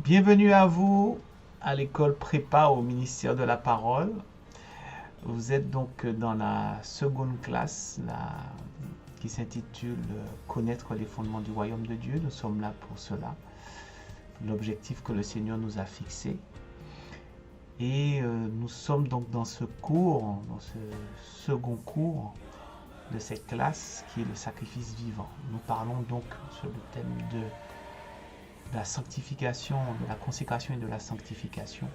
Bienvenue à vous à l'école prépa au ministère de la parole. Vous êtes donc dans la seconde classe qui s'intitule Connaître les fondements du royaume de Dieu. Nous sommes là pour cela. L'objectif que le Seigneur nous a fixé. Et nous sommes donc dans ce cours, dans ce second cours de cette classe qui est le sacrifice vivant. Nous parlons donc sur le thème de la sanctification, de la consécration et de la sanctification.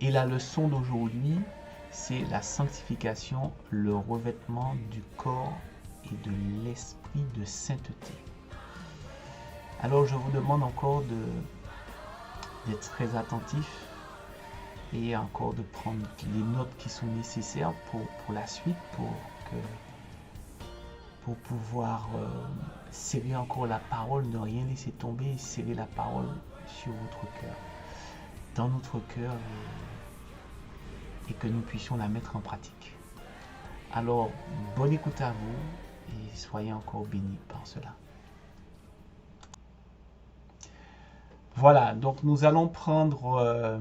Et la leçon d'aujourd'hui, c'est la sanctification, le revêtement du corps et de l'esprit de sainteté. Alors je vous demande encore d'être très attentif et encore de prendre les notes qui sont nécessaires pour la suite, pour pouvoir serrer encore la parole, ne rien laisser tomber et serrer la parole sur votre cœur, dans notre cœur, et que nous puissions la mettre en pratique. Alors, bonne écoute à vous et soyez encore bénis par cela. Voilà, donc nous allons prendre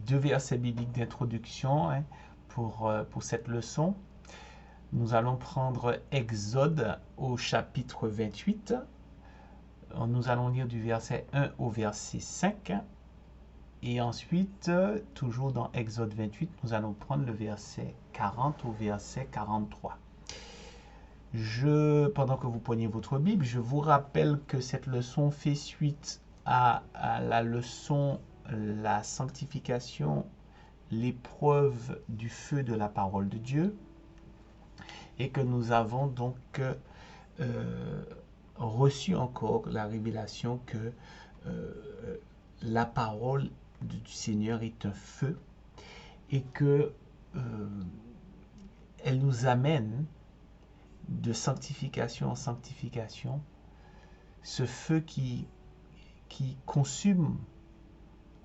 deux versets bibliques d'introduction pour cette leçon. Nous allons prendre Exode au chapitre 28. Nous allons lire du verset 1 au verset 5. Et ensuite, toujours dans Exode 28, nous allons prendre le verset 40 au verset 43. Pendant que vous preniez votre Bible, je vous rappelle que cette leçon fait suite à la leçon la sanctification, l'épreuve du feu de la parole de Dieu, et que nous avons donc reçu encore la révélation que la parole du Seigneur est un feu et que elle nous amène de sanctification en sanctification, ce feu qui consume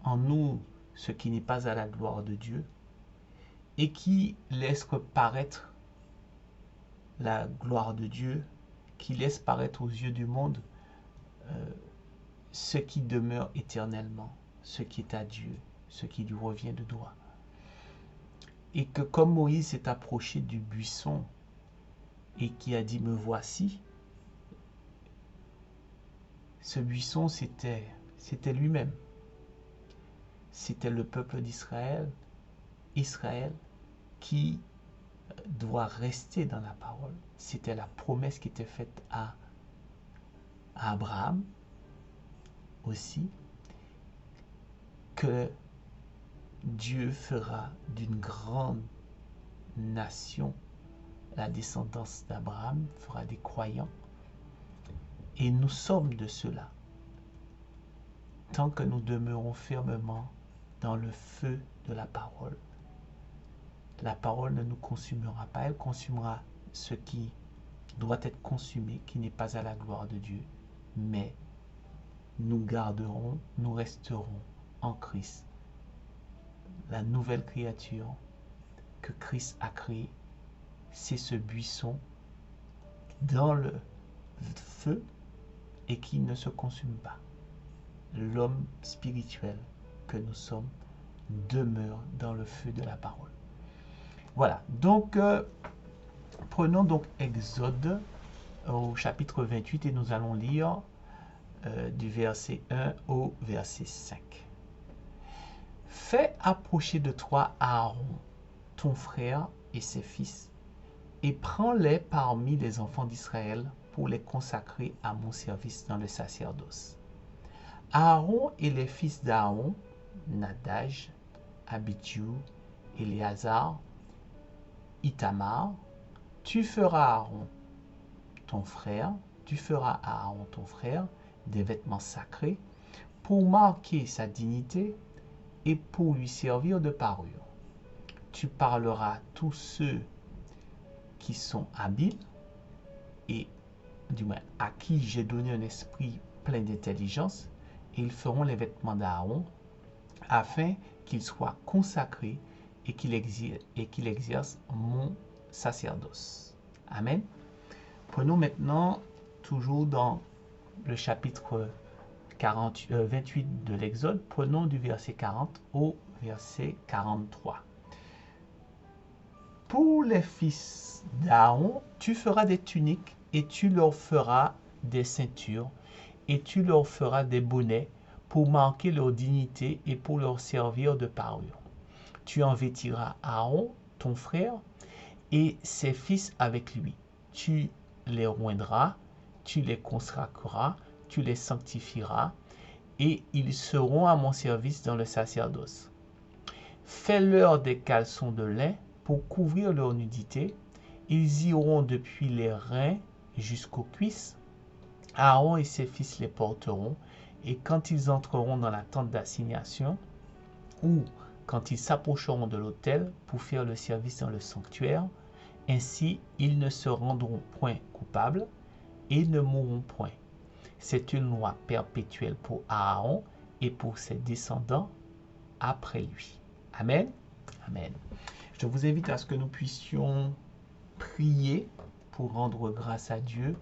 en nous ce qui n'est pas à la gloire de Dieu et qui laisse paraître la gloire de Dieu, qui laisse paraître aux yeux du monde ce qui demeure éternellement, ce qui est à Dieu, ce qui lui revient de droit. Et que comme Moïse s'est approché du buisson et qui a dit « Me voici », ce buisson c'était lui-même. C'était le peuple d'Israël, Israël, qui doit rester dans la parole. C'était la promesse qui était faite à Abraham aussi, que Dieu fera d'une grande nation la descendance d'Abraham, fera des croyants. Et nous sommes de cela. Tant que nous demeurons fermement dans le feu de la parole ne nous consumera pas. Elle consumera ce qui doit être consumé, qui n'est pas à la gloire de Dieu. Mais nous garderons, nous resterons en Christ. La nouvelle créature que Christ a créée, c'est ce buisson dans le feu et qui ne se consume pas. L'homme spirituel que nous sommes demeure dans le feu de la parole. Voilà, donc prenons donc Exode au chapitre 28 et nous allons lire du verset 1 au verset 5. Fais approcher de toi Aaron, ton frère et ses fils, et prends-les parmi les enfants d'Israël pour les consacrer à mon service dans le sacerdoce. Aaron et les fils d'Aaron, Nadaj, Abidiu, Éléazar, Ithamar, tu feras à Aaron ton frère des vêtements sacrés pour marquer sa dignité et pour lui servir de parure. Tu parleras à tous ceux qui sont habiles et du moins à qui j'ai donné un esprit plein d'intelligence, et ils feront les vêtements d'Aaron afin qu'il soit consacré et qu'il exerce mon sacerdoce. Amen. Prenons maintenant, toujours dans le chapitre 28 de l'Exode, prenons du verset 40 au verset 43. Pour les fils d'Aaron, tu feras des tuniques et tu leur feras des ceintures et tu leur feras des bonnets pour marquer leur dignité et pour leur servir de parure. Tu en vêtiras Aaron, ton frère, et ses fils avec lui. Tu les oindras, tu les consacreras, tu les sanctifieras, et ils seront à mon service dans le sacerdoce. Fais-leur des caleçons de lin pour couvrir leur nudité. Ils iront depuis les reins jusqu'aux cuisses. Aaron et ses fils les porteront, et quand ils entreront dans la tente d'assignation, ou quand ils s'approcheront de l'autel pour faire le service dans le sanctuaire, ainsi ils ne se rendront point coupables et ne mourront point. C'est une loi perpétuelle pour Aaron et pour ses descendants après lui. Amen. Amen. Je vous invite à ce que nous puissions prier pour rendre grâce à Dieu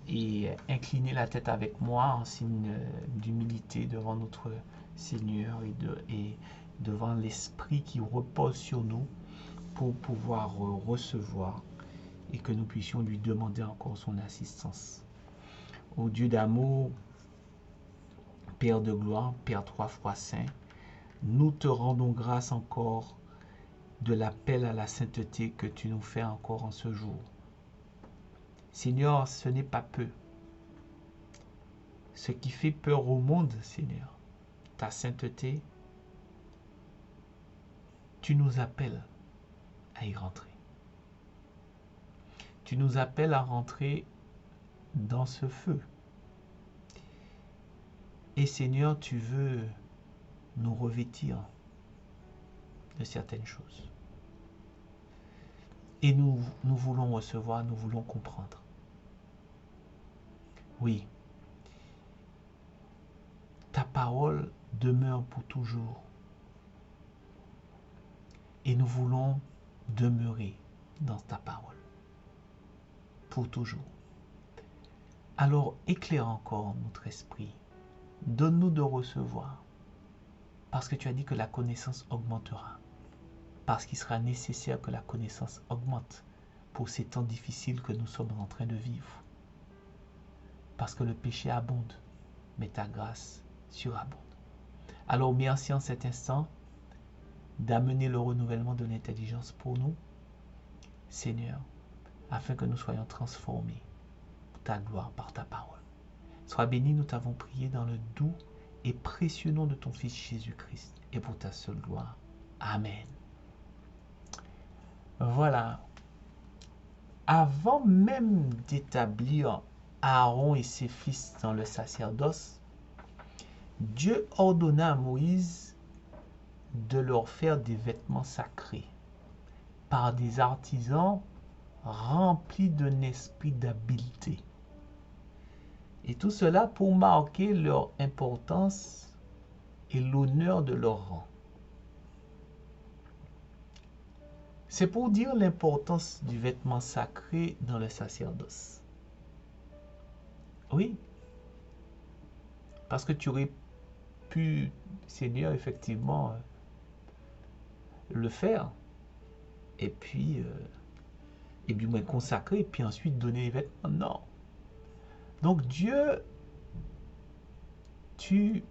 et incliner la tête avec moi en signe d'humilité devant notre Seigneur et devant l'Esprit qui repose sur nous pour pouvoir recevoir et que nous puissions lui demander encore son assistance. Ô Dieu d'amour, Père de gloire, Père 3 fois saint, nous te rendons grâce encore de l'appel à la sainteté que tu nous fais encore en ce jour. Seigneur, ce n'est pas peu. Ce qui fait peur au monde, Seigneur, ta sainteté, tu nous appelles à y rentrer. Tu nous appelles à rentrer dans ce feu. Et Seigneur, tu veux nous revêtir de certaines choses. Et nous voulons recevoir, nous voulons comprendre. Oui, ta parole demeure pour toujours. Et nous voulons demeurer dans ta parole pour toujours. Alors éclaire encore notre esprit. Donne-nous de recevoir. Parce que tu as dit que la connaissance augmentera. Parce qu'il sera nécessaire que la connaissance augmente pour ces temps difficiles que nous sommes en train de vivre. Parce que le péché abonde, mais ta grâce surabonde. Alors merci en cet instant d'amener le renouvellement de l'intelligence pour nous, Seigneur, afin que nous soyons transformés pour ta gloire par ta parole. Sois béni, nous t'avons prié dans le doux et précieux nom de ton Fils Jésus-Christ et pour ta seule gloire. Amen. Voilà. Avant même d'établir Aaron et ses fils dans le sacerdoce, Dieu ordonna à Moïse de leur faire des vêtements sacrés par des artisans remplis d'un esprit d'habileté. Et tout cela pour marquer leur importance et l'honneur de leur rang. C'est pour dire l'importance du vêtement sacré dans le sacerdoce. Oui, parce que tu aurais pu, Seigneur, effectivement, le faire, et puis, et du moins consacrer, et puis ensuite donner les vêtements. Non. Donc Dieu, tu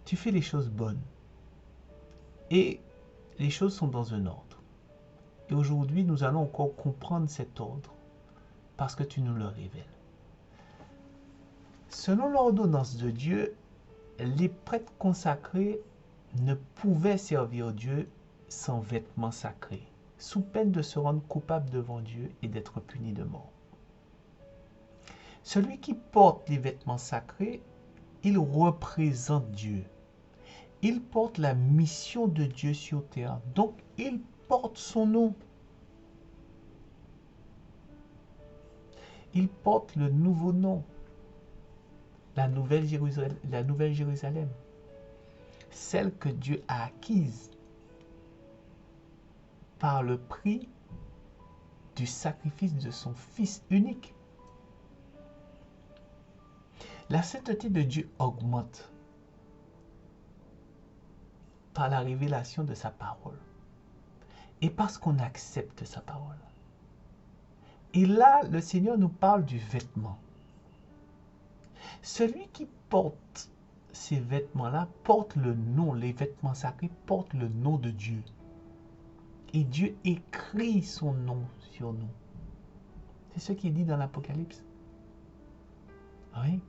fais les choses bonnes. Et les choses sont dans un ordre. Et aujourd'hui, nous allons encore comprendre cet ordre parce que tu nous le révèles. Selon l'ordonnance de Dieu, les prêtres consacrés ne pouvaient servir Dieu sans vêtements sacrés, sous peine de se rendre coupables devant Dieu et d'être punis de mort. Celui qui porte les vêtements sacrés, il représente Dieu. Il porte la mission de Dieu sur terre. Donc, il porte son nom. Il porte le nouveau nom. La nouvelle Jérusalem. Celle que Dieu a acquise par le prix du sacrifice de son Fils unique. La sainteté de Dieu augmente par la révélation de sa parole et parce qu'on accepte sa parole. Et là, le Seigneur nous parle du vêtement. Celui qui porte ces vêtements-là porte le nom, les vêtements sacrés portent le nom de Dieu. Et Dieu écrit son nom sur nous. C'est ce qui est dit dans l'Apocalypse. Oui.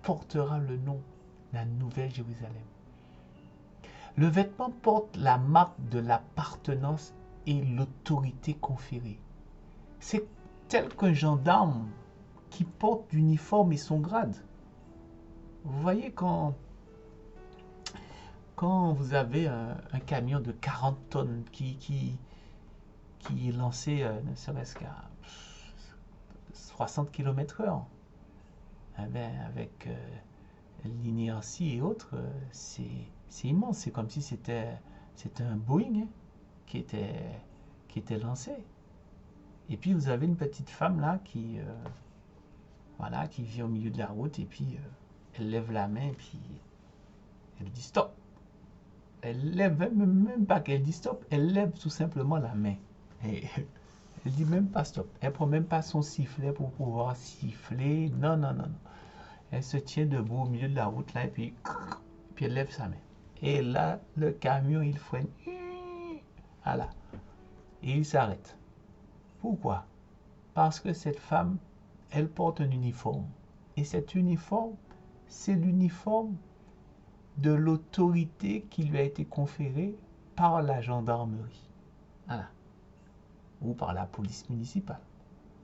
Portera le nom, la nouvelle Jérusalem. Le vêtement porte la marque de l'appartenance et l'autorité conférée. C'est tel qu'un gendarme qui porte l'uniforme et son grade. Vous voyez quand vous avez un camion de 40 tonnes qui est lancé ne serait-ce qu'à 60 km/h, avec l'inertie et autres, c'est immense. C'est comme si c'était un Boeing qui était lancé. Et puis vous avez une petite femme là qui vit au milieu de la route et puis elle lève la main et puis elle dit stop. Elle lève même pas qu'elle dit stop, elle lève tout simplement la main. Et elle dit même pas stop. Elle prend même pas son sifflet pour pouvoir siffler. Non, non, non, non. Elle se tient debout au milieu de la route là et puis elle lève sa main. Et là, le camion il freine. Voilà. Et il s'arrête. Pourquoi? Parce que cette femme, elle porte un uniforme. Et cet uniforme, c'est l'uniforme de l'autorité qui lui a été conférée par la gendarmerie. Voilà. Ou par la police municipale.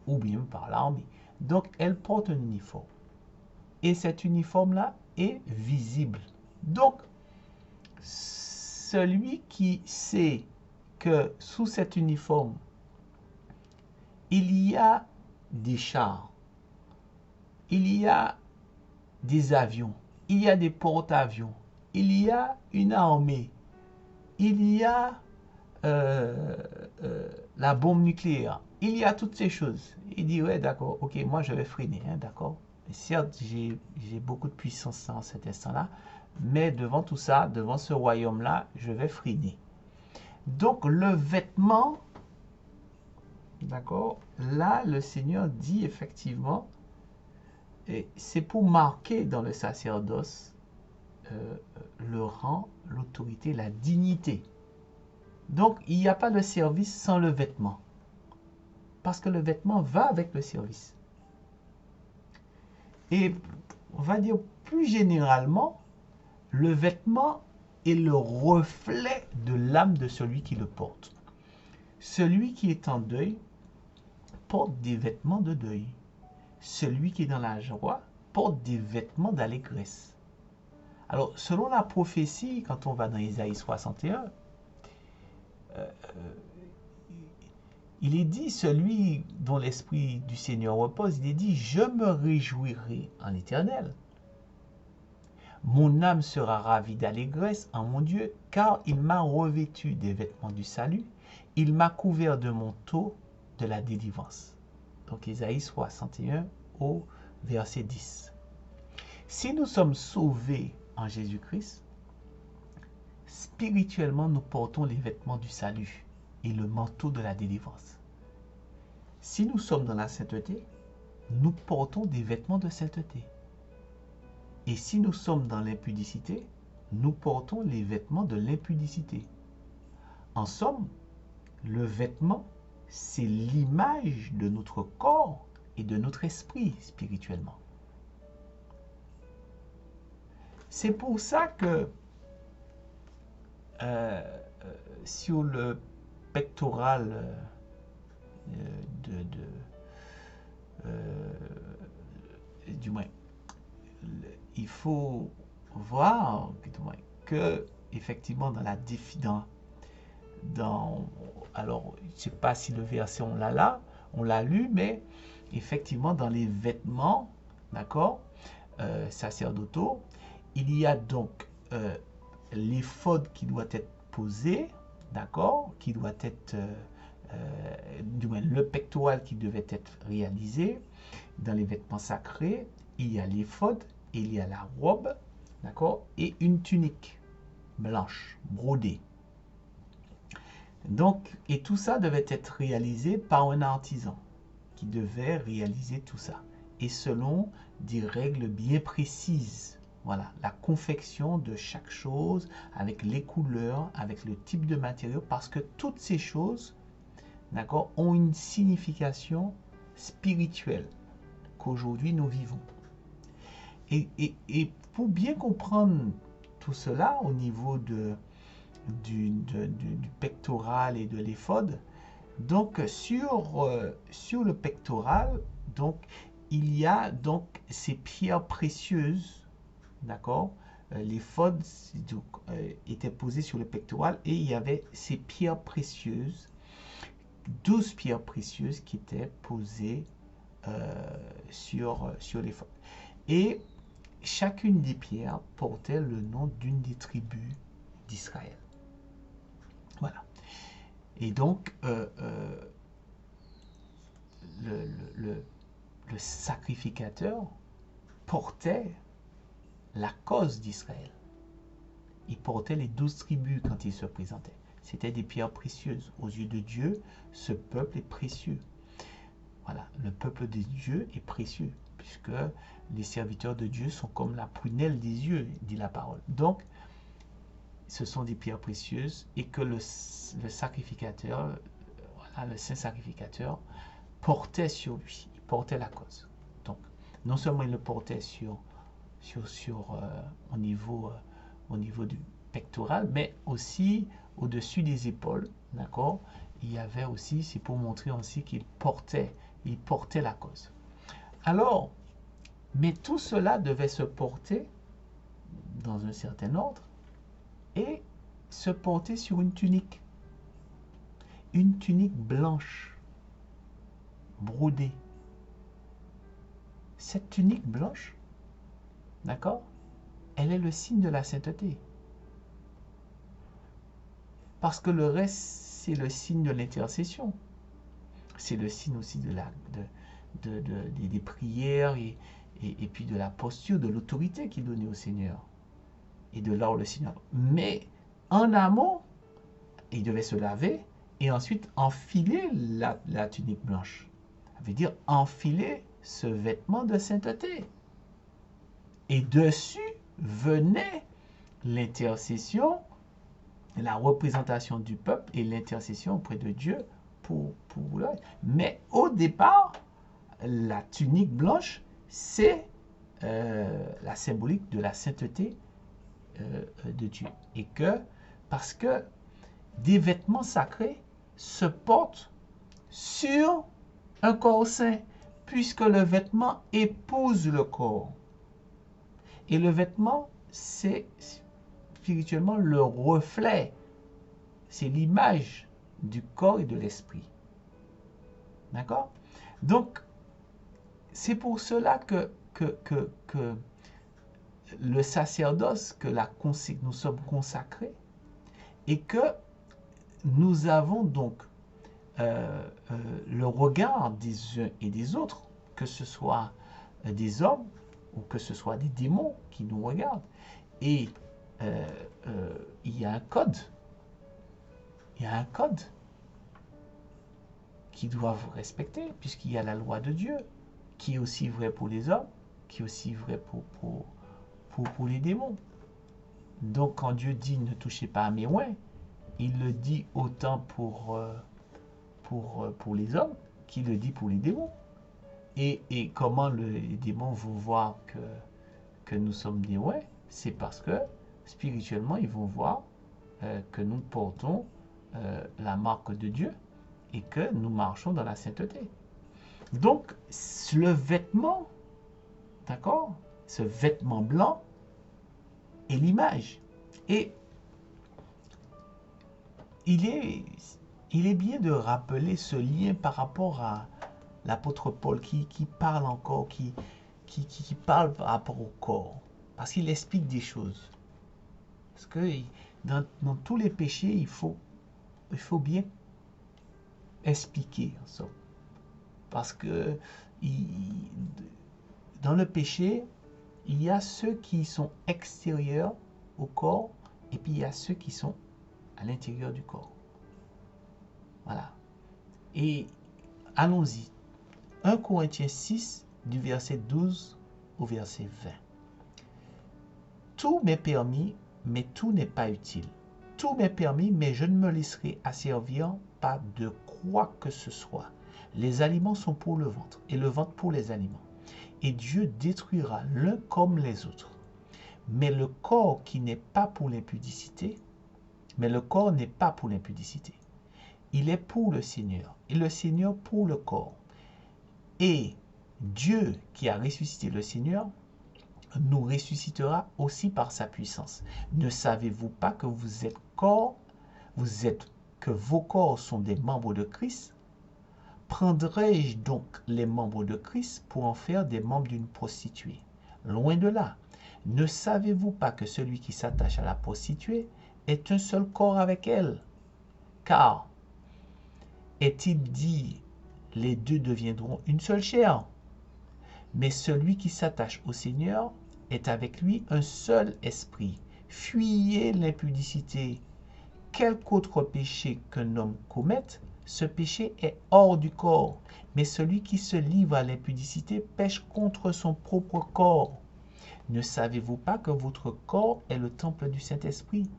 Ou bien par l'armée. Donc, elle porte un uniforme. Et cet uniforme-là est visible. Donc, celui qui sait que sous cet uniforme, il y a des chars, il y a des avions, il y a des porte-avions, il y a une armée, il y a la bombe nucléaire, il y a toutes ces choses. Il dit, ouais, d'accord, ok, moi je vais freiner, hein, d'accord. Certes, j'ai beaucoup de puissance en cet instant-là, mais devant tout ça, devant ce royaume-là, je vais freiner. Donc, le vêtement, d'accord, là, le Seigneur dit effectivement, et c'est pour marquer dans le sacerdoce le rang, l'autorité, la dignité. Donc, il n'y a pas de service sans le vêtement. Parce que le vêtement va avec le service. Et on va dire plus généralement, le vêtement est le reflet de l'âme de celui qui le porte. Celui qui est en deuil porte des vêtements de deuil. Celui qui est dans la joie porte des vêtements d'allégresse. Alors, selon la prophétie, quand on va dans Isaïe 61, il est dit, celui dont l'Esprit du Seigneur repose, il est dit, je me réjouirai en l'Éternel. Mon âme sera ravie d'allégresse en mon Dieu, car il m'a revêtu des vêtements du salut, il m'a couvert de manteau de la délivrance. Donc Isaïe 61 au verset 10. Si nous sommes sauvés en Jésus-Christ, spirituellement nous portons les vêtements du salut et le manteau de la délivrance. Si nous sommes dans la sainteté, nous portons des vêtements de sainteté. Et si nous sommes dans l'impudicité, nous portons les vêtements de l'impudicité. En somme, le vêtement, c'est l'image de notre corps et de notre esprit spirituellement. C'est pour ça que sur le pectoral du moins, il faut voir que effectivement dans la alors je ne sais pas si le verset on l'a lu, mais effectivement dans les vêtements, d'accord, sacerdotaux, il y a donc l'éphod qui doit être posé, d'accord, qui doit être du moins le pectoral qui devait être réalisé dans les vêtements sacrés, il y a l'éphod, il y a la robe, d'accord, et une tunique blanche, brodée. Donc, et tout ça devait être réalisé par un artisan qui devait réaliser tout ça. Et selon des règles bien précises. Voilà, la confection de chaque chose, avec les couleurs, avec le type de matériau, parce que toutes ces choses, d'accord, ont une signification spirituelle qu'aujourd'hui nous vivons. Et pour bien comprendre tout cela au niveau du pectoral et de l'éphod, donc sur le pectoral, donc il y a donc ces pierres précieuses, d'accord. L'éphod était posé sur le pectoral et il y avait ces pierres précieuses, 12 pierres précieuses qui étaient posées sur l'éphod. Et chacune des pierres portait le nom d'une des tribus d'Israël. Voilà. Et donc, le sacrificateur portait la cause d'Israël. Il portait les 12 tribus quand il se présentait. C'était des pierres précieuses. Aux yeux de Dieu, ce peuple est précieux. Voilà, le peuple de Dieu est précieux, puisque les serviteurs de Dieu sont comme la prunelle des yeux, dit la parole. Donc, ce sont des pierres précieuses et que le sacrificateur, voilà, le saint sacrificateur, portait sur lui, il portait la cause. Donc, non seulement il le portait au niveau du pectoral, mais aussi au-dessus des épaules, d'accord. Il y avait aussi, c'est pour montrer aussi qu'il portait la cause. Alors, mais tout cela devait se porter dans un certain ordre et se porter sur une tunique blanche, brodée. Cette tunique blanche, d'accord, elle est le signe de la sainteté. Parce que le reste, c'est le signe de l'intercession. C'est le signe aussi des prières et puis de la posture, de l'autorité qu'il donnait au Seigneur. Et de là où le Seigneur. Mais en amont, il devait se laver et ensuite enfiler la tunique blanche. Ça veut dire enfiler ce vêtement de sainteté. Et dessus venait l'intercession, la représentation du peuple et l'intercession auprès de Dieu pour l'œil. Mais au départ, la tunique blanche, c'est la symbolique de la sainteté de Dieu. Et que, parce que des vêtements sacrés se portent sur un corps saint, puisque le vêtement épouse le corps. Et le vêtement, c'est spirituellement le reflet, c'est l'image du corps et de l'esprit. D'accord? Donc, c'est pour cela que le sacerdoce, que nous sommes consacrés, et que nous avons donc le regard des uns et des autres, que ce soit des hommes ou que ce soit des démons qui nous regardent. Et il y a un code. Il y a un code qu'ils doivent respecter, puisqu'il y a la loi de Dieu, qui est aussi vraie pour les hommes, qui est aussi vraie pour les démons. Donc quand Dieu dit ne touchez pas à mes oins, il le dit autant pour les hommes qu'il le dit pour les démons. Et comment les démons vont voir que nous sommes des oins? C'est parce que spirituellement ils vont voir que nous portons la marque de Dieu et que nous marchons dans la sainteté. Donc le vêtement, d'accord, ce vêtement blanc est l'image. Et il est bien de rappeler ce lien par rapport à l'apôtre Paul qui parle encore, qui parle par rapport au corps. Parce qu'il explique des choses. Parce que dans tous les péchés, il faut bien expliquer en somme. Parce que Dans le péché, il y a ceux qui sont extérieurs au corps et puis il y a ceux qui sont à l'intérieur du corps. Voilà. Et allons-y. 1 Corinthiens 6, du verset 12 au verset 20. Tout m'est permis, mais tout n'est pas utile. Tout m'est permis, mais je ne me laisserai asservir pas de quoi que ce soit. Les aliments sont pour le ventre, et le ventre pour les aliments. Et Dieu détruira l'un comme les autres. Mais le corps n'est pas pour l'impudicité. Il est pour le Seigneur, et le Seigneur pour le corps. Et Dieu qui a ressuscité le Seigneur nous ressuscitera aussi par sa puissance. Ne savez-vous pas que que vos corps sont des membres de Christ? Prendrai-je donc les membres de Christ pour en faire des membres d'une prostituée? Loin de là. Ne savez-vous pas que celui qui s'attache à la prostituée est un seul corps avec elle? Car, est-il dit, les deux deviendront une seule chair? Mais celui qui s'attache au Seigneur est avec lui un seul esprit. Fuyez l'impudicité. Quelque autre péché qu'un homme commette, ce péché est hors du corps. Mais celui qui se livre à l'impudicité pêche contre son propre corps. Ne savez-vous pas que votre corps est le temple du Saint-Esprit,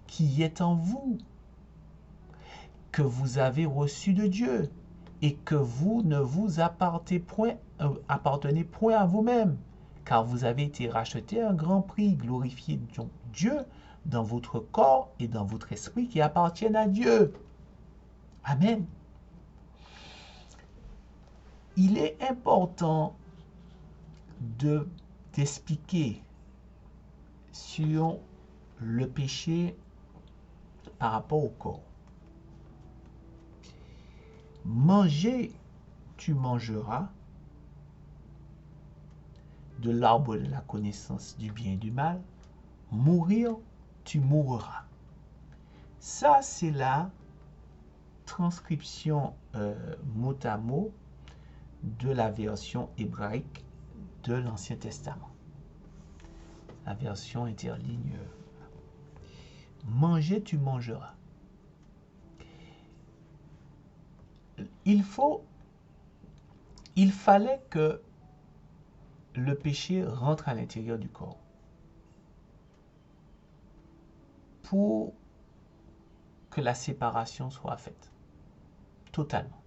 qui est en vous, que vous avez reçu de Dieu, et que vous ne vous appartenez point à vous-même, car vous avez été racheté à un grand prix. Glorifiez donc Dieu dans votre corps et dans votre esprit qui appartiennent à Dieu. Amen. Il est important d'expliquer sur le péché par rapport au corps. Manger, tu mangeras de l'arbre de la connaissance du bien et du mal. Mourir, tu mourras. Ça, c'est la transcription mot à mot de la version hébraïque de l'Ancien Testament. La version interligne. Manger, tu mangeras. Il fallait que le péché rentre à l'intérieur du corps pour que la séparation soit faite totalement.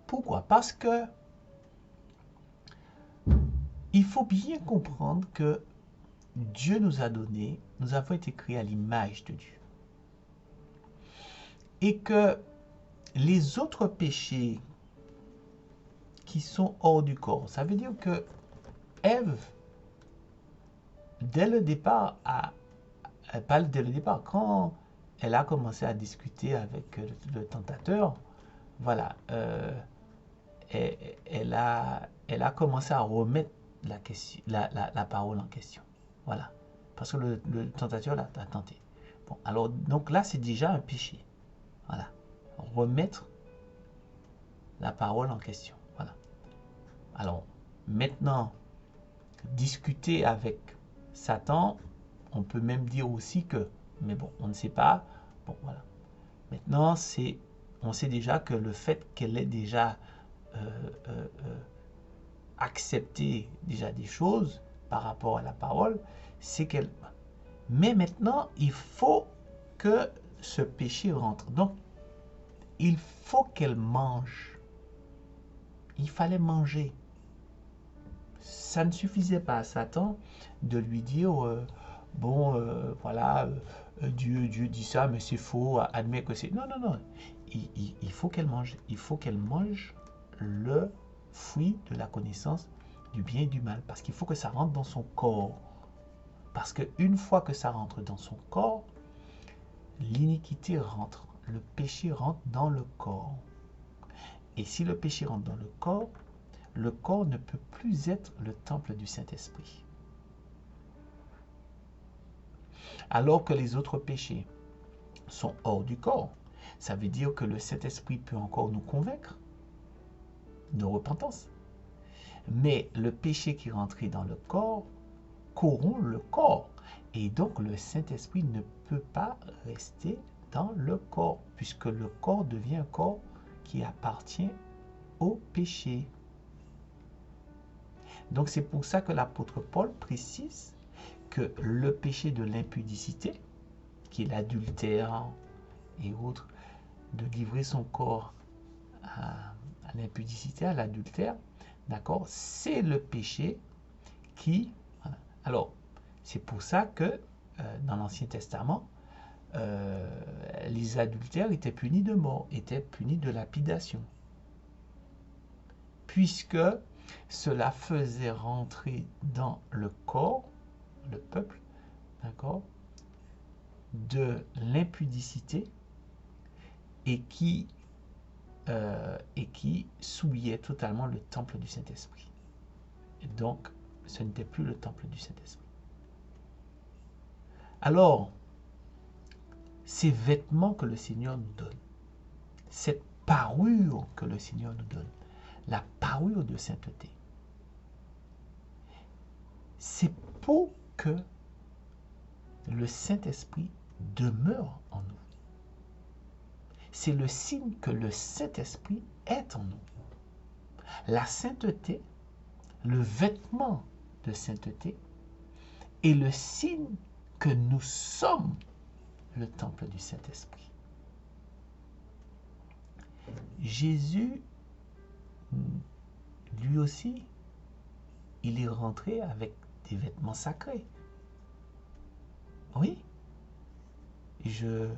Pourquoi? Parce que il faut bien comprendre que Dieu nous avons été créés à l'image de Dieu. Et que les autres péchés qui sont hors du corps, ça veut dire que Ève, dès le départ, pas dès le départ, quand elle a commencé à discuter avec le tentateur, voilà, elle a commencé à remettre la parole en question. Voilà. Parce que le tentateur l'a tenté. Bon, alors, donc là, c'est déjà un péché. Voilà. Remettre la parole en question. Voilà. Alors, maintenant, discuter avec Satan, on peut même dire aussi que, mais bon, on ne sait pas. Bon, voilà. Maintenant, on sait déjà que le fait qu'elle ait déjà accepté déjà des choses par rapport à la parole, c'est qu'elle... Mais maintenant, il faut que ce péché rentre. Donc, il faut qu'elle mange. Il fallait manger. Ça ne suffisait pas à Satan de lui dire, voilà, Dieu dit ça, mais c'est faux, admets que c'est... Non, non, non. Il faut qu'elle mange. Il faut qu'elle mange le fruit de la connaissance du bien et du mal. Parce qu'il faut que ça rentre dans son corps. Parce qu'une fois que ça rentre dans son corps, l'iniquité rentre. Le péché rentre dans le corps. Et si le péché rentre dans le corps ne peut plus être le temple du Saint-Esprit. Alors que les autres péchés sont hors du corps, ça veut dire que le Saint-Esprit peut encore nous convaincre de repentance. Mais le péché qui est rentré dans le corps corrompt le corps. Et donc le Saint-Esprit ne peut pas rester dans le corps, puisque le corps devient un corps qui appartient au péché. Donc c'est pour ça que l'apôtre Paul précise que le péché de l'impudicité, qui est l'adultère et autres, de livrer son corps à l'impudicité, à l'adultère, d'accord, c'est le péché qui... Alors, c'est pour ça que dans l'Ancien Testament, les adultères étaient punis de mort, étaient punis de lapidation. Puisque cela faisait rentrer dans le corps, le peuple, d'accord, de l'impudicité et qui souillait totalement le temple du Saint-Esprit. Et donc, ce n'était plus le temple du Saint-Esprit. Alors, ces vêtements que le Seigneur nous donne, cette parure que le Seigneur nous donne, la parure de sainteté, c'est pour que le Saint-Esprit demeure en nous. C'est le signe que le Saint-Esprit est en nous. La sainteté, le vêtement de sainteté, est le signe que nous sommes le temple du Saint-Esprit. Jésus, lui aussi, il est rentré avec des vêtements sacrés. Oui. Je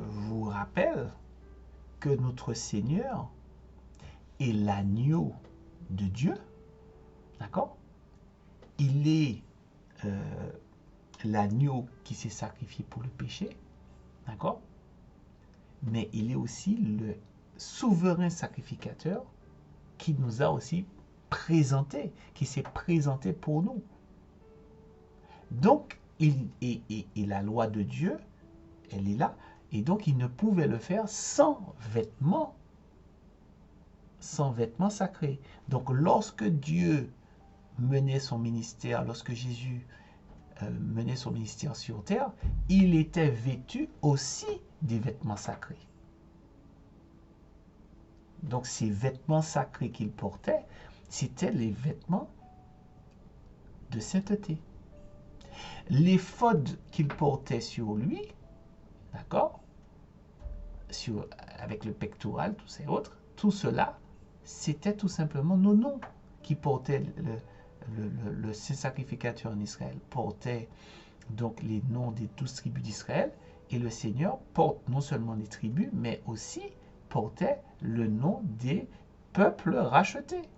vous rappelle que notre Seigneur est l'agneau de Dieu. D'accord? Il est l'agneau qui s'est sacrifié pour le péché. D'accord? Mais il est aussi le souverain sacrificateur qui nous a aussi présenté, qui s'est présenté pour nous. Donc, la loi de Dieu, elle est là, et donc il ne pouvait le faire sans vêtements sacrés. Donc, lorsque Dieu menait son ministère, lorsque Jésus menait son ministère sur terre, il était vêtu aussi des vêtements sacrés. Donc, ces vêtements sacrés qu'il portait, c'était les vêtements de sainteté. L'éphod qu'il portait sur lui, d'accord, avec le pectoral, tous ces autres, tout cela, c'était tout simplement nos noms qui portaient le saint sacrificateur en Israël, portait donc les noms des 12 tribus d'Israël, et le Seigneur porte non seulement les tribus, mais aussi portait le nom des peuples rachetés,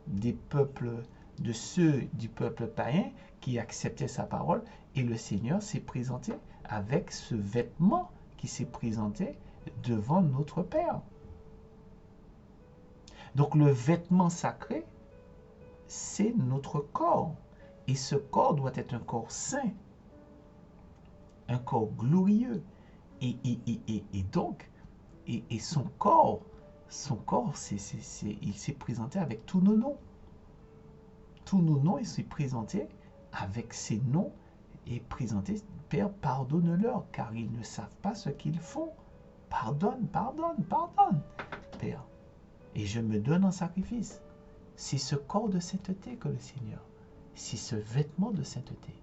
des peuples, de ceux du peuple païen qui acceptaient sa parole, et le Seigneur s'est présenté avec ce vêtement qui s'est présenté devant notre Père. Donc le vêtement sacré, c'est notre corps, et ce corps doit être un corps saint, un corps glorieux, et donc, et son corps, il s'est présenté avec tous nos noms. Tous nos noms, il s'est présenté avec ces noms et présenté, Père, pardonne-leur, car ils ne savent pas ce qu'ils font. Pardonne, pardonne, pardonne, Père. Et je me donne en sacrifice. C'est ce corps de sainteté que le Seigneur, c'est ce vêtement de sainteté.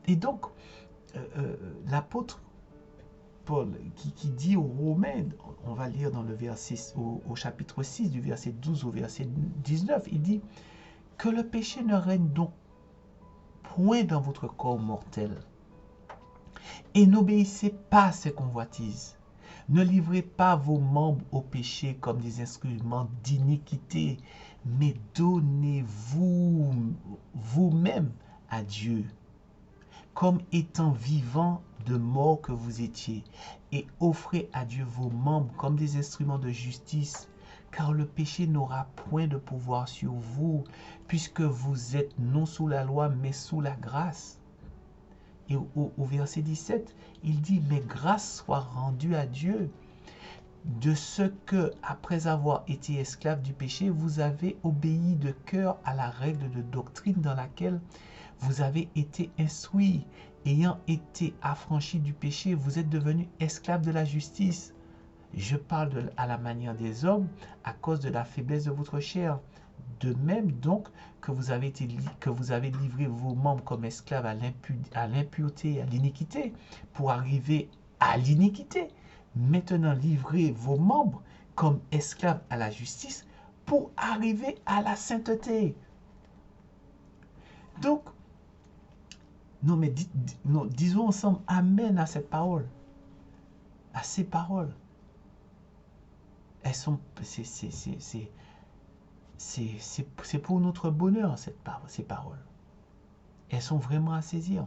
Et donc, l'apôtre Paul, qui dit aux Romains, on va lire dans le verset, au chapitre 6, du verset 12 au verset 19, il dit que le péché ne règne donc point dans votre corps mortel. Et n'obéissez pas à ses convoitises. Ne livrez pas vos membres au péché comme des instruments d'iniquité, mais donnez-vous vous-même à Dieu, comme étant vivants de mort que vous étiez, et offrez à Dieu vos membres comme des instruments de justice, car le péché n'aura point de pouvoir sur vous, puisque vous êtes non sous la loi, mais sous la grâce. Et au verset 17, il dit, mais grâce soit rendue à Dieu, de ce que, après avoir été esclave du péché, vous avez obéi de cœur à la règle de doctrine dans laquelle vous avez été instruits. Ayant été affranchis du péché, vous êtes devenus esclaves de la justice. Je parle à la manière des hommes à cause de la faiblesse de votre chair. De même donc que vous avez livré vos membres comme esclaves à l'impureté et à l'iniquité pour arriver à l'iniquité. Maintenant, livrez vos membres comme esclaves à la justice pour arriver à la sainteté. Donc, non, mais disons ensemble Amen à cette parole, à ces paroles. Elles sont, c'est pour notre bonheur, ces paroles. Elles sont vraiment à saisir.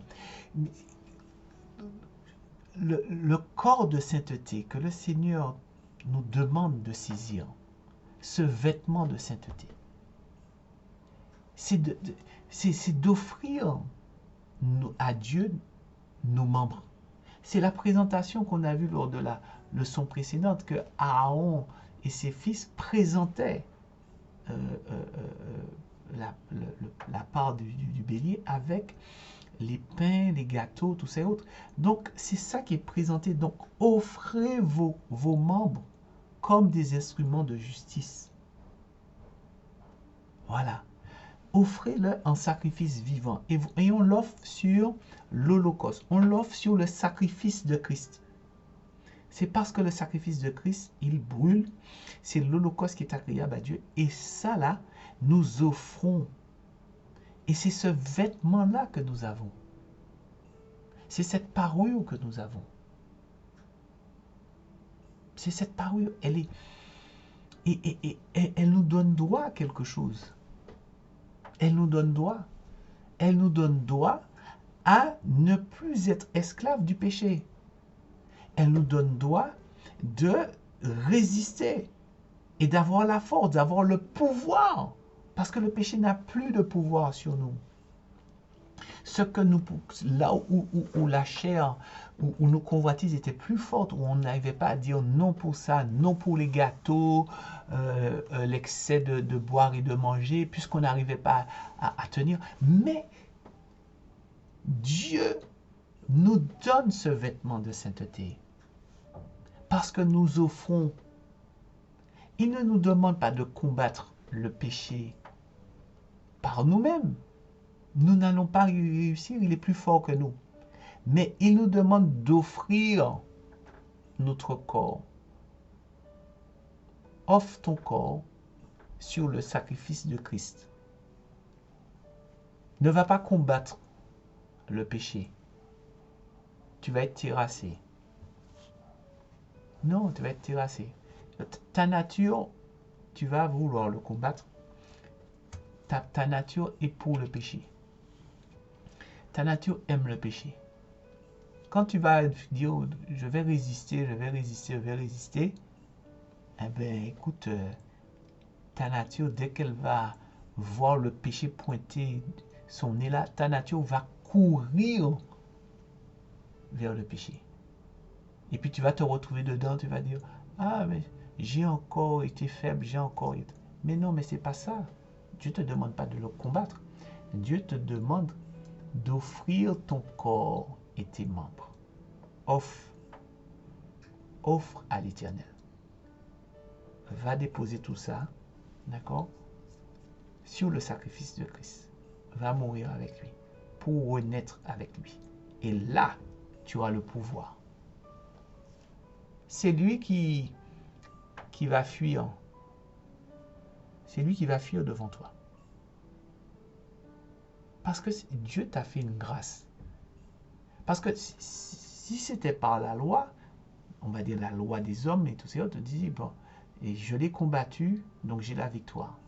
Le corps de sainteté que le Seigneur nous demande de saisir, ce vêtement de sainteté, c'est d'offrir à Dieu nos membres. C'est la présentation qu'on a vue lors de la leçon précédente, que Aaron et ses fils présentaient la part du bélier avec les pains, les gâteaux, tous ces autres. Donc, c'est ça qui est présenté. Donc, offrez vos membres comme des instruments de justice. Voilà. Offrez-le en sacrifice vivant. Et on l'offre sur l'Holocauste. On l'offre sur le sacrifice de Christ. C'est parce que le sacrifice de Christ, il brûle. C'est l'Holocauste qui est agréable à Dieu. Et ça, là, nous offrons. Et c'est ce vêtement-là que nous avons. C'est cette parure que nous avons. C'est cette parure. Elle est... Et elle nous donne droit à quelque chose. Elle nous donne droit. Elle nous donne droit à ne plus être esclave du péché. Elle nous donne droit de résister et d'avoir la force, d'avoir le pouvoir. Parce que le péché n'a plus de pouvoir sur nous. Ce que nous, là où la chair, où nos convoitises étaient plus fortes, où on n'arrivait pas à dire non pour ça, non pour les gâteaux, l'excès de boire et de manger, puisqu'on n'arrivait pas à tenir. Mais Dieu nous donne ce vêtement de sainteté. Parce que nous offrons. Il ne nous demande pas de combattre le péché par nous-mêmes. Nous n'allons pas réussir, il est plus fort que nous. Mais il nous demande d'offrir notre corps. Offre ton corps sur le sacrifice de Christ. Ne va pas combattre le péché. Tu vas être terrassé. Non, tu vas être terrassé. Ta nature, tu vas vouloir le combattre. Ta nature est pour le péché. Ta nature aime le péché. Quand tu vas dire, je vais résister, je vais résister, je vais résister, eh bien, écoute, ta nature, dès qu'elle va voir le péché pointer son nez là, ta nature va courir vers le péché. Et puis tu vas te retrouver dedans, tu vas dire, ah, mais j'ai encore été faible, j'ai encore été... Mais non, mais c'est pas ça. Dieu ne te demande pas de le combattre. Dieu te demande d'offrir ton corps et tes membres. Offre à l'Éternel. Va déposer tout ça, d'accord, sur le sacrifice de Christ. Va mourir avec lui, pour renaître avec lui. Et là, tu auras le pouvoir. C'est lui qui va fuir. C'est lui qui va fuir devant toi. Parce que Dieu t'a fait une grâce. Parce que si c'était par la loi, on va dire la loi des hommes et tout ça, on te dit, bon, et je l'ai combattu, donc j'ai la victoire.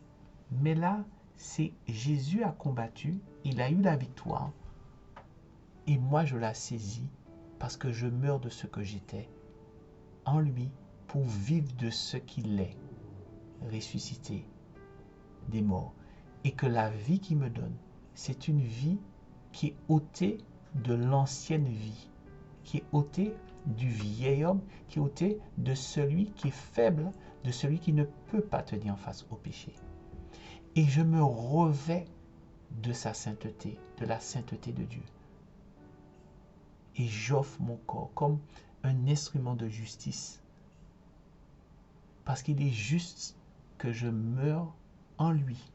Mais là, c'est Jésus a combattu, il a eu la victoire, et moi je la saisis parce que je meurs de ce que j'étais en lui pour vivre de ce qu'il est, ressuscité des morts. Et que la vie qu'il me donne, c'est une vie qui est ôtée de l'ancienne vie qui est ôté du vieil homme, qui est ôté de celui qui est faible, de celui qui ne peut pas tenir face au péché. Et je me revais de sa sainteté, de la sainteté de Dieu. Et j'offre mon corps comme un instrument de justice. Parce qu'il est juste que je meure en lui.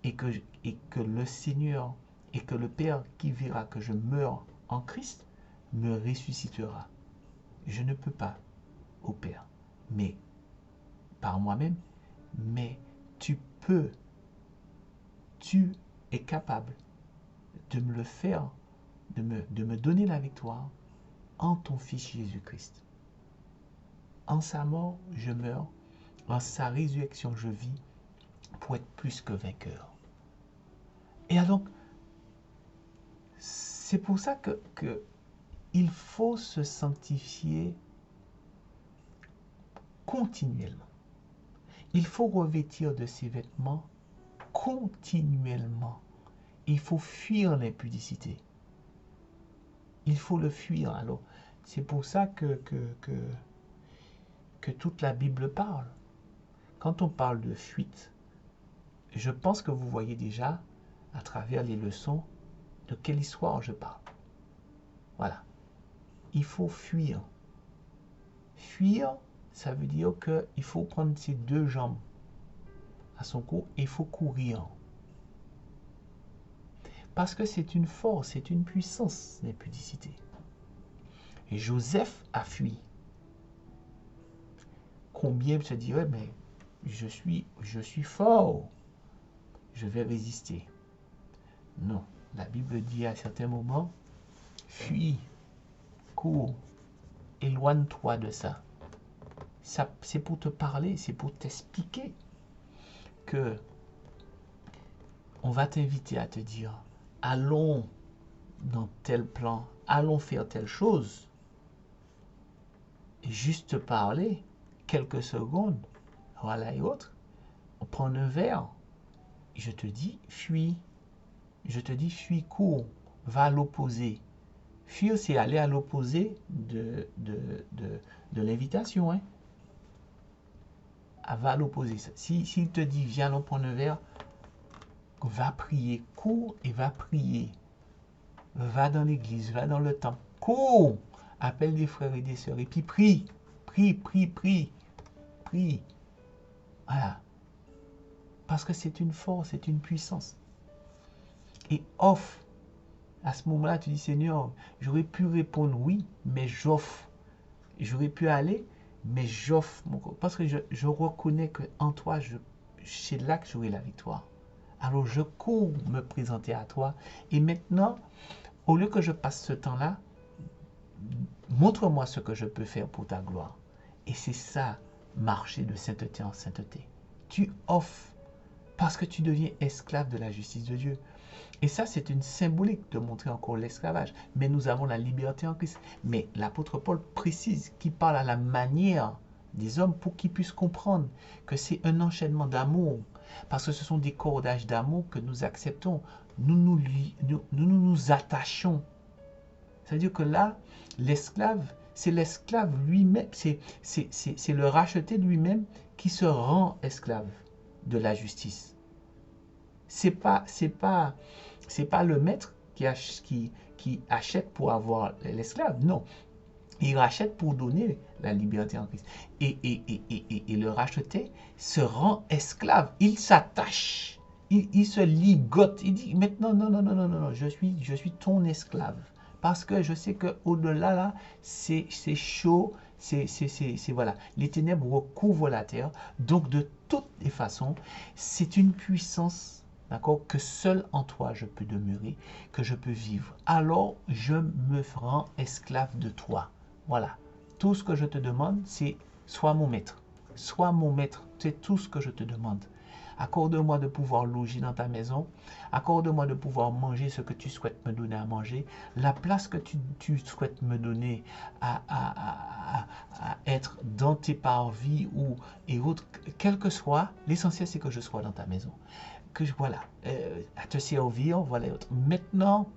Et que le Seigneur et que le Père qui verra que je meurs en Christ me ressuscitera. Je ne peux pas au Père, mais par moi-même, mais tu es capable de me le faire, de me donner la victoire en ton Fils Jésus-Christ. En sa mort, je meurs, en sa résurrection, je vis pour être plus que vainqueur. Et alors, c'est pour ça que il faut se sanctifier continuellement. Il faut revêtir de ses vêtements continuellement. Il faut fuir l'impudicité. Il faut le fuir. Alors, c'est pour ça que toute la Bible parle. Quand on parle de fuite, je pense que vous voyez déjà, à travers les leçons, de quelle histoire je parle. Voilà. Il faut fuir. Fuir, ça veut dire qu'il faut prendre ses deux jambes à son cou et il faut courir. Parce que c'est une force, c'est une puissance, l'impudicité. Et Joseph a fui. Combien se diraient, mais je suis fort, je vais résister. Non, la Bible dit à certains moments, fuis, cours, éloigne-toi de ça. C'est pour te parler, c'est pour t'expliquer que on va t'inviter à te dire, allons dans tel plan, allons faire telle chose. Et juste parler, quelques secondes, voilà et autres, on prend un verre, et je te dis, fuis. Je te dis, fuis, cours, va à l'opposé. Fuir, c'est aller à l'opposé de l'invitation. Hein? Va à l'opposé. S'il te dit, viens, allons prendre un verre, va prier, cours et va prier. Va dans l'église, va dans le temple, cours, appelle des frères et des sœurs, et puis prie. Voilà. Parce que c'est une force, c'est une puissance. Et offre. À ce moment-là, tu dis, Seigneur, j'aurais pu répondre oui, mais j'offre. J'aurais pu aller, mais j'offre mon corps. Parce que je reconnais qu'en toi, c'est là que j'aurai la victoire. Alors je cours me présenter à toi. Et maintenant, au lieu que je passe ce temps-là, montre-moi ce que je peux faire pour ta gloire. Et c'est ça, marcher de sainteté en sainteté. Tu offres parce que tu deviens esclave de la justice de Dieu. Et ça, c'est une symbolique de montrer encore l'esclavage. Mais nous avons la liberté en Christ. Mais l'apôtre Paul précise qu'il parle à la manière des hommes pour qu'ils puissent comprendre que c'est un enchaînement d'amour. Parce que ce sont des cordages d'amour que nous acceptons. Nous attachons. C'est-à-dire que là, l'esclave, c'est l'esclave lui-même, c'est le racheté lui-même qui se rend esclave de la justice. C'est pas le maître qui achète pour avoir l'esclave. Non. Il rachète pour donner la liberté en Christ. Et le racheté se rend esclave. Il s'attache. Il se ligote. Il dit maintenant, non, je suis ton esclave. Parce que je sais qu'au-delà, là, c'est chaud. Voilà. Les ténèbres recouvrent la terre. Donc, de toutes les façons, c'est une puissance, d'accord, que seul en toi je peux demeurer, que je peux vivre. Alors, je me rends esclave de toi. Voilà. Tout ce que je te demande, c'est sois mon maître. Sois mon maître. C'est tout ce que je te demande. Accorde-moi de pouvoir loger dans ta maison. Accorde-moi de pouvoir manger ce que tu souhaites me donner à manger. La place que tu souhaites me donner à être dans tes parvis et autres, quel que soit, l'essentiel c'est que je sois dans ta maison. Que je, voilà, à te servir, voilà. Maintenant,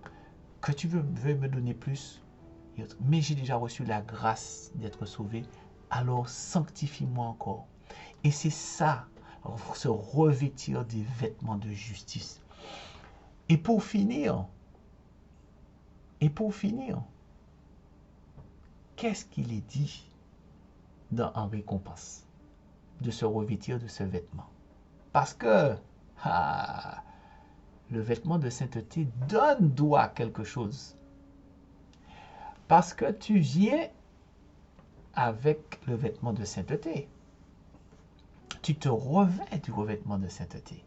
que tu veux me donner plus, il mais j'ai déjà reçu la grâce d'être sauvé, alors sanctifie-moi encore. Et c'est ça, se revêtir des vêtements de justice. Et pour finir, qu'est-ce qu'il est dit en récompense de se revêtir de ce vêtement? Parce que le vêtement de sainteté donne droit à quelque chose. Parce que tu viens avec le vêtement de sainteté. Tu te revêts du revêtement de sainteté.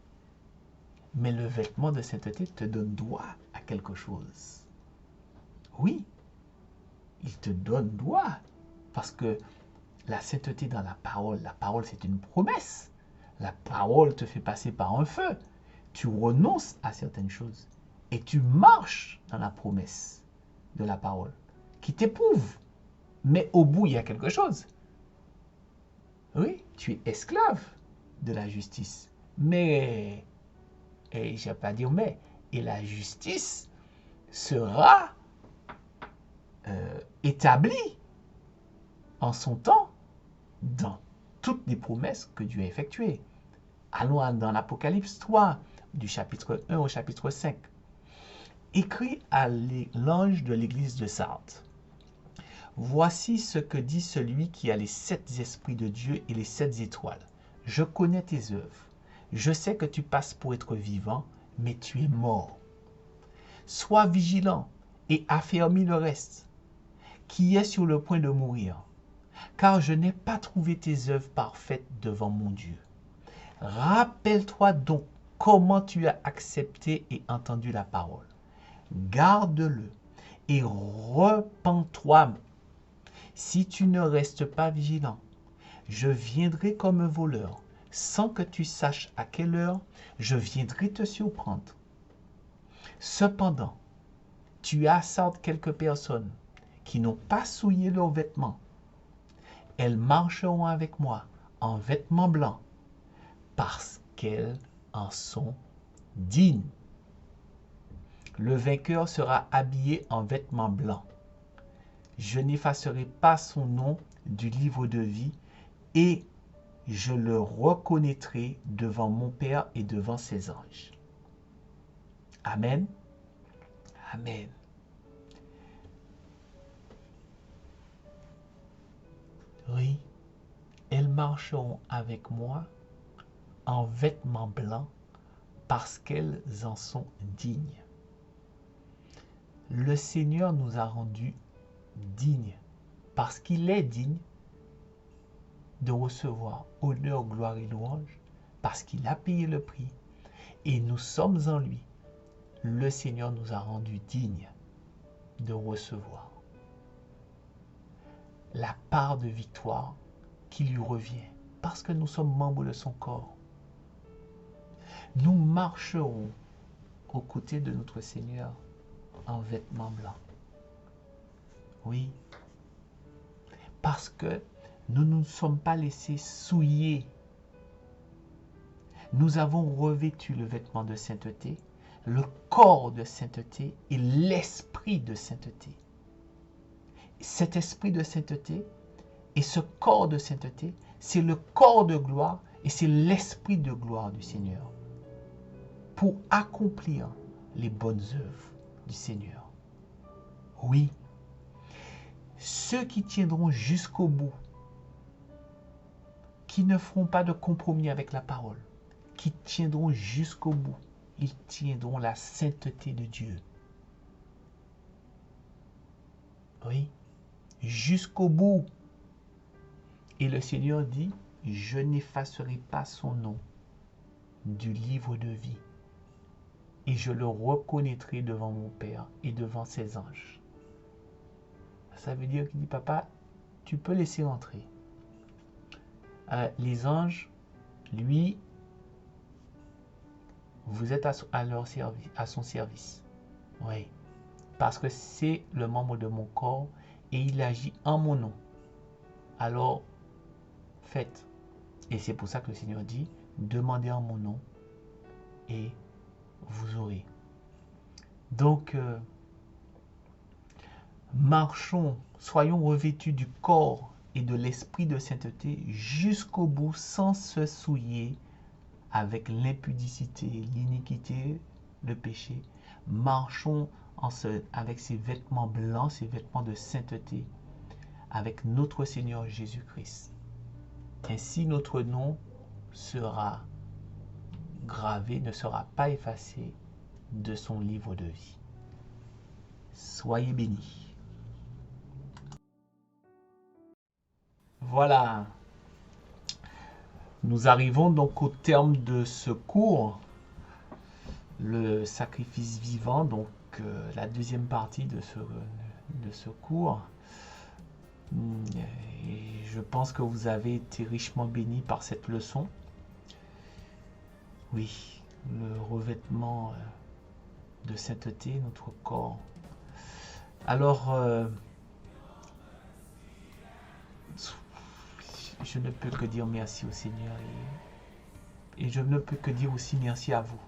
Mais le vêtement de sainteté te donne droit à quelque chose. Oui, il te donne droit. Parce que la sainteté dans la parole c'est une promesse. La parole te fait passer par un feu. Tu renonces à certaines choses et tu marches dans la promesse de la parole qui t'éprouve. Mais au bout, il y a quelque chose. Oui, tu es esclave de la justice. Mais, et je ne vais pas dire mais, et la justice sera établie en son temps dans toutes les promesses que Dieu a effectuées. Allons dans l'Apocalypse 3, du chapitre 1 au chapitre 5. Écrit à l'ange de l'église de Sardes. Voici ce que dit celui qui a les 7 esprits de Dieu et les 7 étoiles. Je connais tes œuvres. Je sais que tu passes pour être vivant, mais tu es mort. Sois vigilant et affermis le reste, qui est sur le point de mourir, car je n'ai pas trouvé tes œuvres parfaites devant mon Dieu. Rappelle-toi donc comment tu as accepté et entendu la parole. Garde-le et repens-toi. Si tu ne restes pas vigilant, je viendrai comme un voleur, sans que tu saches à quelle heure je viendrai te surprendre. Cependant, tu assautes quelques personnes qui n'ont pas souillé leurs vêtements. Elles marcheront avec moi en vêtements blancs, parce qu'elles en sont dignes. Le vainqueur sera habillé en vêtements blancs. Je n'effacerai pas son nom du livre de vie et je le reconnaîtrai devant mon Père et devant ses anges. Amen. Amen. Oui, elles marcheront avec moi en vêtements blancs parce qu'elles en sont dignes. Le Seigneur nous a rendus dignes parce qu'il est digne de recevoir honneur, gloire et louange parce qu'il a payé le prix et nous sommes en lui. Le Seigneur nous a rendus dignes de recevoir la part de victoire qui lui revient parce que nous sommes membres de son corps. Nous marcherons aux côtés de notre Seigneur en vêtements blancs. Oui, parce que nous ne nous sommes pas laissés souiller. Nous avons revêtu le vêtement de sainteté, le corps de sainteté et l'esprit de sainteté. Cet esprit de sainteté et ce corps de sainteté, c'est le corps de gloire et c'est l'esprit de gloire du Seigneur pour accomplir les bonnes œuvres du Seigneur. Oui, ceux qui tiendront jusqu'au bout, qui ne feront pas de compromis avec la parole, qui tiendront jusqu'au bout, ils tiendront la sainteté de Dieu. Oui, jusqu'au bout. Et le Seigneur dit, je n'effacerai pas son nom du livre de vie et je le reconnaîtrai devant mon Père et devant ses anges. Ça veut dire qu'il dit, papa, tu peux laisser entrer. Les anges, lui, vous êtes à leur service, à son service. Oui, parce que c'est le membre de mon corps et il agit en mon nom. Alors, faites. Et c'est pour ça que le Seigneur dit, demandez en mon nom et vous aurez. Donc, Marchons, soyons revêtus du corps et de l'esprit de sainteté jusqu'au bout sans se souiller avec l'impudicité, l'iniquité, le péché. Marchons avec ces vêtements blancs, ces vêtements de sainteté, avec notre Seigneur Jésus-Christ. Ainsi notre nom sera gravé, ne sera pas effacé de son livre de vie. Soyez bénis. Voilà, nous arrivons donc au terme de ce cours, le sacrifice vivant, donc la deuxième partie de ce cours. Et je pense que vous avez été richement bénis par cette leçon. Oui, le revêtement de sainteté, notre corps. Alors, je ne peux que dire merci au Seigneur et je ne peux que dire aussi merci à vous.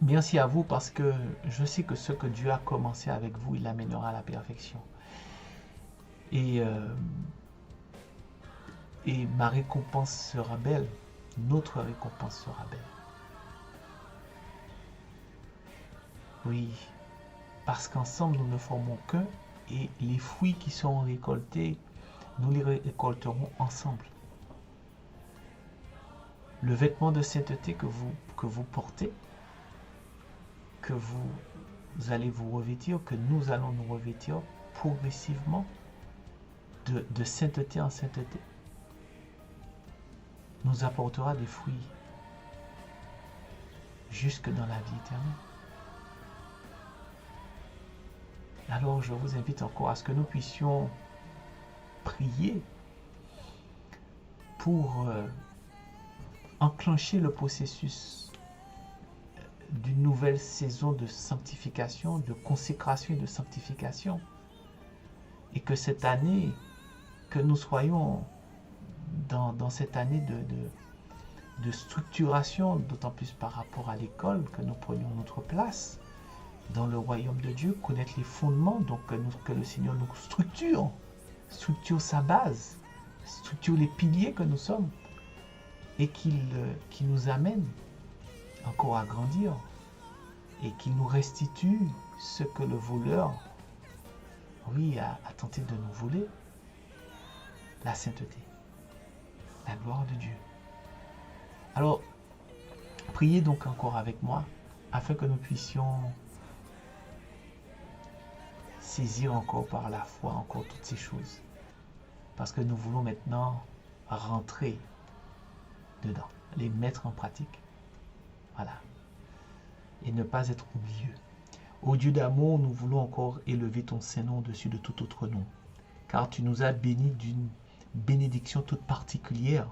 Merci à vous parce que je sais que ce que Dieu a commencé avec vous, il l'amènera à la perfection. Et ma récompense sera belle, notre récompense sera belle. Oui, parce qu'ensemble nous ne formons qu'un et les fruits qui seront récoltés, nous les récolterons ensemble. Le vêtement de sainteté que vous portez, que vous allez vous revêtir, que nous allons nous revêtir progressivement de sainteté en sainteté, nous apportera des fruits jusque dans la vie éternelle. Alors je vous invite encore à ce que nous puissions prier pour enclencher le processus d'une nouvelle saison de sanctification, de consécration et de sanctification. Et que cette année, que nous soyons dans cette année de structuration, d'autant plus par rapport à l'école, que nous prenions notre place dans le royaume de Dieu, connaître les fondements, donc que le Seigneur nous structure sa base, structure les piliers que nous sommes, et qu'il nous amène encore à grandir, et qu'il nous restitue ce que le voleur, oui, a tenté de nous voler, la sainteté, la gloire de Dieu. Alors, priez donc encore avec moi, afin que nous puissions saisir encore par la foi encore toutes ces choses. Parce que nous voulons maintenant rentrer dedans, les mettre en pratique. Voilà. Et ne pas être oublieux. Ô Dieu d'amour, nous voulons encore élever ton Saint-Nom au-dessus de tout autre nom. Car tu nous as bénis d'une bénédiction toute particulière.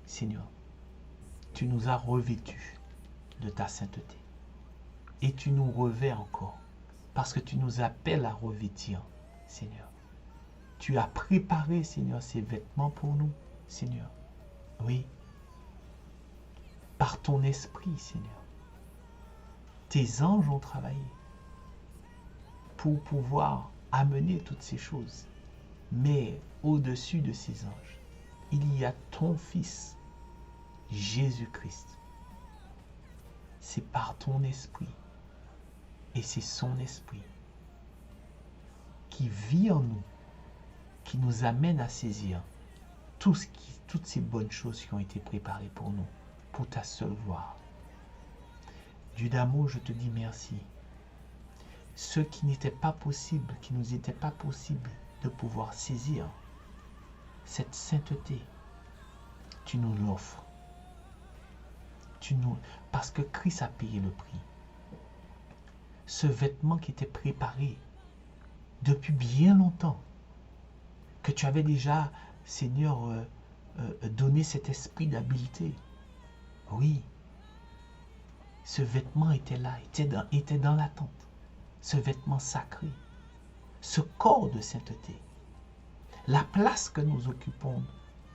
Seigneur, tu nous as revêtus de ta sainteté. Et tu nous revêts encore. Parce que tu nous appelles à revêtir, Seigneur. Tu as préparé, Seigneur, ces vêtements pour nous, Seigneur. Oui. Par ton esprit, Seigneur. Tes anges ont travaillé pour pouvoir amener toutes ces choses. Mais au-dessus de ces anges, il y a ton Fils, Jésus-Christ. C'est par ton esprit. Et c'est son esprit qui vit en nous, qui nous amène à saisir toutes ces bonnes choses qui ont été préparées pour nous, pour ta seule gloire. Dieu d'amour, je te dis merci. Ce qui n'était pas possible, qui nous était pas possible de pouvoir saisir, cette sainteté, tu nous l'offres. Parce que Christ a payé le prix. Ce vêtement qui était préparé depuis bien longtemps, que tu avais déjà, Seigneur, donné cet esprit d'habileté. Oui, ce vêtement était là, était dans l'attente. Ce vêtement sacré, ce corps de sainteté, la place que nous occupons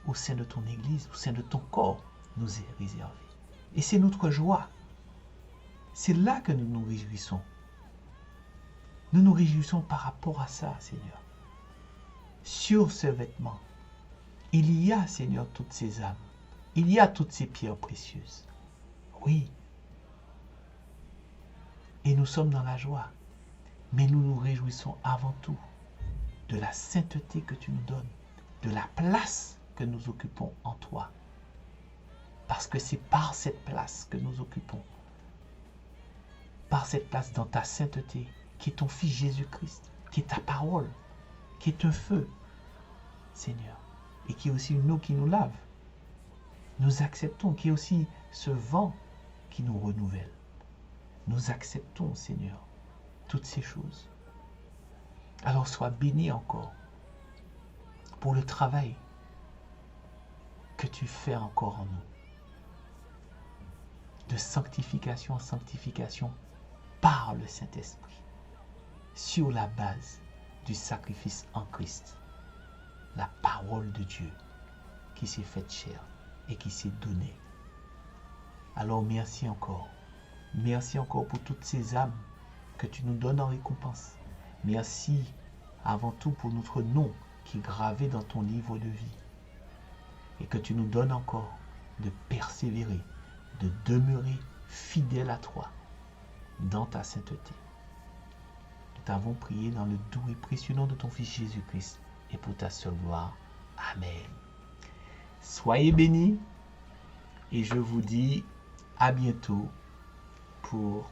au sein de ton Église, au sein de ton corps, nous est réservée. Et c'est notre joie. C'est là que nous nous réjouissons. Nous nous réjouissons par rapport à ça, Seigneur. Sur ce vêtement, il y a, Seigneur, toutes ces âmes. Il y a toutes ces pierres précieuses. Oui. Et nous sommes dans la joie. Mais nous nous réjouissons avant tout de la sainteté que tu nous donnes, de la place que nous occupons en toi. Parce que c'est par cette place que nous occupons, par cette place dans ta sainteté, qui est ton Fils Jésus-Christ, qui est ta parole, qui est un feu, Seigneur, et qui est aussi une eau qui nous lave. Nous acceptons, qui est aussi ce vent qui nous renouvelle. Nous acceptons, Seigneur, toutes ces choses. Alors sois béni encore pour le travail que tu fais encore en nous. De sanctification en sanctification par le Saint-Esprit, sur la base du sacrifice en Christ, la parole de Dieu qui s'est faite chair et qui s'est donnée. Alors merci encore pour toutes ces âmes que tu nous donnes en récompense. Merci avant tout pour notre nom qui est gravé dans ton livre de vie et que tu nous donnes encore de persévérer, de demeurer fidèle à toi dans ta sainteté. Nous t'avons prié dans le doux et précieux nom de ton Fils Jésus-Christ et pour ta seule gloire. Amen. Soyez bénis et je vous dis à bientôt pour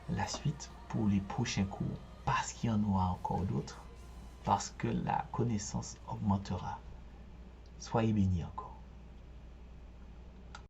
la suite, pour les prochains cours, parce qu'il y en aura encore d'autres, parce que la connaissance augmentera. Soyez bénis encore.